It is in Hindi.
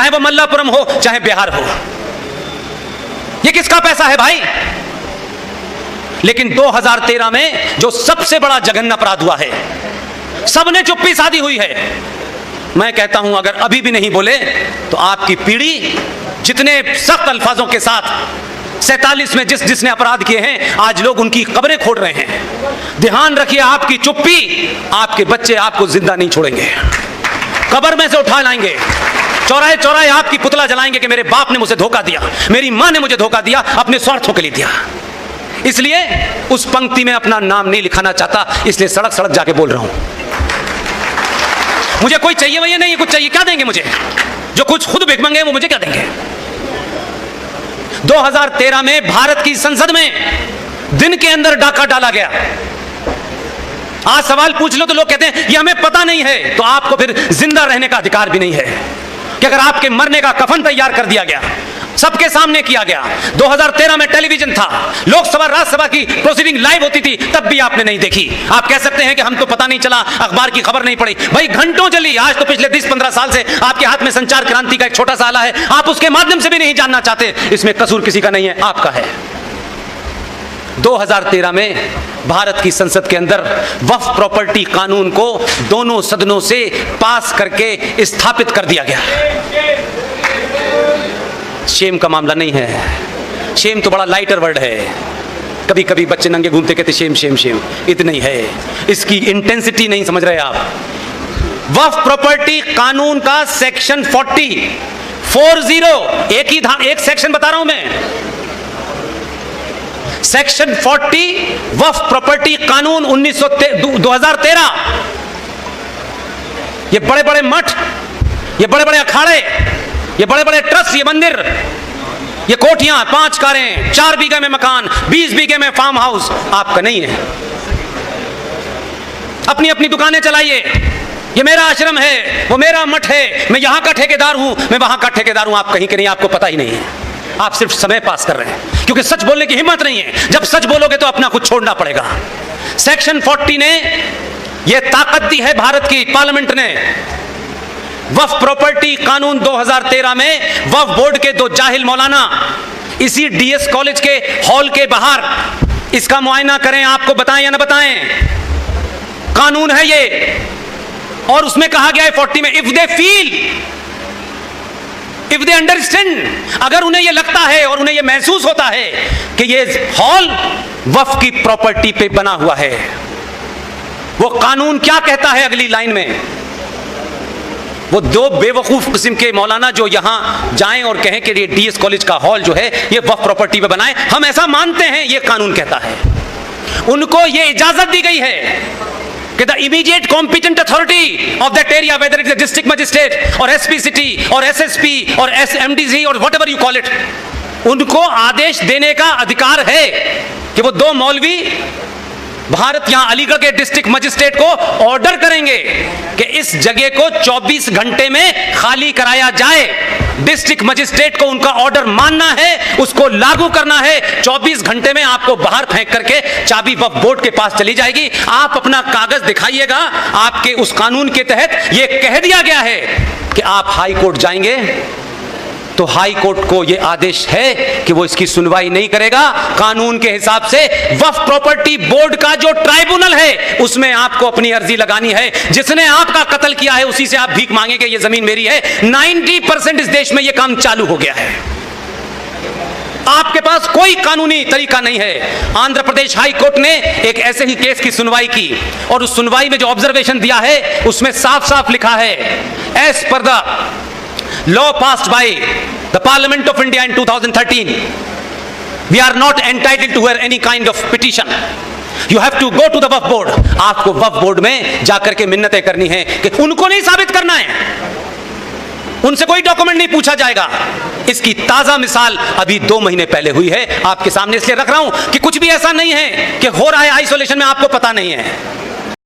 चाहे वो मल्लापुरम हो चाहे बिहार हो। ये किसका पैसा है भाई? लेकिन 2013 में जो सबसे बड़ा जघन्य अपराध हुआ है, सबने चुप्पी साधी हुई है। मैं कहता हूं अगर अभी भी नहीं बोले तो आपकी पीढ़ी जितने सख्त अल्फाजों के साथ 47 में जिसने अपराध किए हैं, आज लोग उनकी कब्रें खोद रहे हैं। ध्यान रखिए, आपकी चुप्पी आपके बच्चे आपको जिंदा नहीं छोड़ेंगे, कब्र में से उठा लाएंगे, चौराहे चौराहे आपकी पुतला जलाएंगे कि मेरे बाप ने मुझे धोखा दिया, मेरी मां ने मुझे धोखा दिया, अपने स्वार्थों के लिए दिया। इसलिए उस पंक्ति में अपना नाम नहीं लिखाना चाहता, इसलिए सड़क सड़क जाके बोल रहा हूं। मुझे कोई चाहिए वही नहीं, कुछ चाहिए क्या देंगे मुझे? जो कुछ खुद भिख मंगे वो मुझे क्या देंगे? 2013 में भारत की संसद में दिन के अंदर डाका डाला गया। आज सवाल पूछ लो तो लोग कहते हैं ये हमें पता नहीं है, तो आपको फिर जिंदा रहने का अधिकार भी नहीं है कि अगर आपके मरने का कफन तैयार कर दिया गया, सबके सामने किया गया। 2013 में टेलीविजन था, लोकसभा राज्यसभा की प्रोसीडिंग लाइव होती थी, तब भी आपने नहीं देखी। आप कह सकते हैं कि हम तो पता नहीं चला, अखबार की खबर नहीं पड़ी। भाई घंटों चली। आज तो पिछले 10-15 साल से आपके हाथ में संचार क्रांति का एक छोटा सा आला है, आप उसके माध्यम से भी नहीं जानना चाहते। इसमें कसूर किसी का नहीं है, आपका है। 2013 में भारत की संसद के अंदर वक्फ प्रॉपर्टी कानून को दोनों सदनों से पास करके स्थापित कर दिया गया। शेम का मामला नहीं है, शेम तो बड़ा लाइटर वर्ड है। कभी कभी बच्चे नंगे घूमते कहते शेम शेम शेम, इतना ही है, इसकी इंटेंसिटी नहीं समझ रहे आप। वक्फ प्रॉपर्टी कानून का सेक्शन 40 एक सेक्शन बता रहा हूं मैं, सेक्शन 40 वक्फ प्रॉपर्टी कानून 2013। ये बड़े बड़े मठ, ये बड़े बड़े अखाड़े, ये बड़े बड़े ट्रस्ट, ये मंदिर, ये कोठियां, 5 कारें, 4 बीघे में मकान, 20 बीघे में फार्म हाउस आपका नहीं है। अपनी अपनी दुकानें चलाइए, ये मेरा आश्रम है, वो मेरा मठ है, मैं यहां का ठेकेदार हूं, मैं वहां का ठेकेदार हूं। आप कहीं के नहीं, आपको पता ही नहीं है, आप सिर्फ समय पास कर रहे हैं, क्योंकि सच बोलने की हिम्मत नहीं है। जब सच बोलोगे तो अपना कुछ छोड़ना पड़ेगा। सेक्शन 40 ने यह ताकत दी है भारत की पार्लियामेंट ने। वक्फ प्रॉपर्टी कानून 2013 में वक्फ बोर्ड के 2 जाहिल मौलाना इसी डीएस कॉलेज के हॉल के बाहर इसका मुआयना करें, आपको बताएं या ना बताएं, कानून है ये। और उसमें कहा गया है 40 में, if they feel, if they understand, अगर उन्हें यह लगता है और उन्हें यह महसूस होता है कि यह हॉल वक्फ की प्रॉपर्टी पे बना हुआ है। वो कानून क्या कहता है अगली लाइन में? वो 2 बेवकूफ किस्म के मौलाना जो यहां जाएं और कहें कि ये डीएस कॉलेज का हॉल जो है ये वक्फ प्रॉपर्टी पे बनाए, हम ऐसा मानते हैं, ये कानून कहता है। उनको ये इजाजत दी गई है कि the immediate competent authority of that area, whether it's district magistrate और एसपी सिटी और एसएसपी और एमडीसी और व्हाटएवर यू कॉल इट, उनको आदेश देने का अधिकार है कि वो 2 मौलवी भारत यहां अलीगढ़ के डिस्ट्रिक्ट मजिस्ट्रेट को ऑर्डर करेंगे कि इस जगह को 24 घंटे में खाली कराया जाए। डिस्ट्रिक्ट मजिस्ट्रेट को उनका ऑर्डर मानना है, उसको लागू करना है। 24 घंटे में आपको बाहर फेंक करके चाबी वक्फ बोर्ड के पास चली जाएगी। आप अपना कागज दिखाइएगा, आपके उस कानून के तहत यह कह दिया गया है कि आप हाई कोर्ट जाएंगे तो हाई कोर्ट को यह आदेश है कि वो इसकी सुनवाई नहीं करेगा। कानून के हिसाब से वक्फ प्रॉपर्टी बोर्ड का जो ट्राइब्यूनल है उसमें आपको अपनी अर्जी लगानी है। जिसने आपका कत्ल किया है उसी से आप भीख मांगेंगे ये जमीन मेरी है। 90% इस देश में यह काम चालू हो गया है। आपके पास कोई कानूनी तरीका नहीं है। आंध्र प्रदेश हाई कोर्ट ने एक ऐसे ही केस की सुनवाई की और उस सुनवाई में जो ऑब्जर्वेशन दिया है उसमें साफ साफ लिखा है, as per the law passed by the Parliament of India in 2013, we are not entitled to hear any kind of petition. You have to go to the Waqf board. आपको वक्फ बोर्ड में जाकर के मिन्नतें करनी है कि उनको नहीं साबित करना है, उनसे कोई डॉक्यूमेंट नहीं पूछा जाएगा। इसकी ताजा मिसाल अभी 2 महीने पहले हुई है, आपके सामने इसलिए रख रहा हूं कि कुछ भी ऐसा नहीं है कि हो रहा है आइसोलेशन में आपको पता नहीं है।